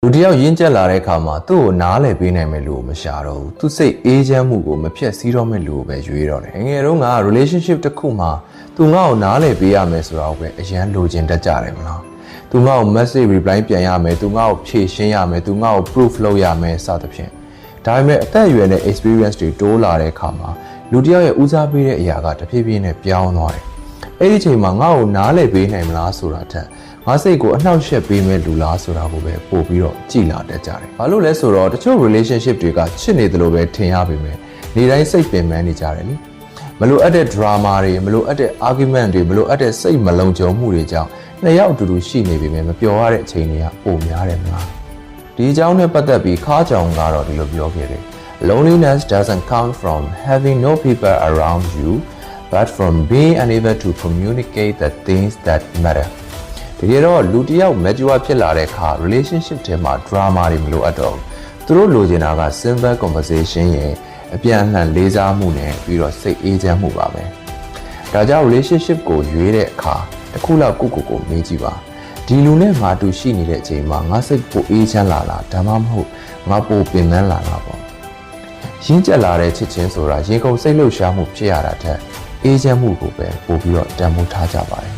လူတယောက်ရင်းကျက်လာတဲ့အခါမှာသူ့ကိုနားလည်ပေးနိုင်မဲ့လူကိုမရှာတော့ဘူးသူစိတ်အေးချမ်းမှုကိုမဖြတ်စည်းတော့မဲ့လူကိုပဲရွေးတော့တယ်ငယ်တုန်းက relationship တစ်ခုမှာသူငါ့ကိုနားလည်ပေးရမယ်ဆိုတာကိုပဲအရန်လိုချင်တတ်ကြတယ်မလားသူငါ့ကို message reply ပြန်ရမယ်သူငါ့ကိုဖြေရှင်းရမယ်သူငါ့ကို proof လုပ်ရမယ်စသဖြင့်ဒါပေမဲ့အသက်အရွယ်နဲ့ experience တွေတိုးလာတဲ့အခါမှာလူတယောက်ရဲ့ဦးစားပေးတဲ့အရာကတဖြည်းဖြည်းနဲ့ပြောင်းသွားတယ်အဲ့ဒီအချိန်မှာငါ့ကိုနားလည်ပေးနိုင်မလားဆိုတာထက်ငါစိတ်ကိုအနှောက်အယှက်ပေးမဲ့လူလားဆိုတာကိုပဲပို့ပြီးတော့ကြည်လာတတ်ကြတယ်။ဘာလို့လဲဆိုတော့တချို့ relationship တွေကချစ်နေတယ်လို့ပဲထင်ရပေမဲ့နေတိုင်းစိတ်ပင်ပန်းနေကြတယ်လေ။မလိုအပ်တဲ့ drama တွေမလိုအပ်တဲ့ argument တွေမလိုအပ်တဲ့စိတ်မလုံခြုံမှုတွေကြောင့်နှစ်ယောက်အတူတူရှိနေပေမဲ့မပျော်ရတဲ့အချိန်တွေကပိုများတယ်မလား။ဒီအကြောင်းနဲ့ပတ်သက်ပြီးခါကြောင်ကတော့ဒီလိုပြောခဲ့တယ်။ Loneliness doesn't come from having no people around you, but from being unable to communicate the things that matter.တကယ်တော့လူတယောက် mature ဖြစ်လာတဲ့အခါ relationship ထဲမှာ drama တွေမလိုအပ်တော့သူတို့လိုချင်တာက simple conversation ရဲ့အပြန်အလှန်လေးစားမှုနဲ့ပြီးတော့စိတ်အေးချမ်းမှုပါပဲဒါကြောင့် relationship ကိုရွေးတဲ့အခါတစ်ခုလောက်ကိုမေးကြည့်ပါဒီလူနဲ့ငါတူရှိနေတဲ့အချိန်မှာငါစိတ်ပိုအေးချမ်းလာလားဒါမှမဟုတ်ငါပိုပင်ပန်းလာလားပေါ့ရင်းကျက်လာတဲ့ချစ်ချင်းဆိုတာရေကုန်စိတ်လှုပ်ရှားမှုဖြစ်ရတာထက်အေးချမ်းမှုကိုပဲပို့ပြီးတော့တန်ဖိုးထားကြပါတယ်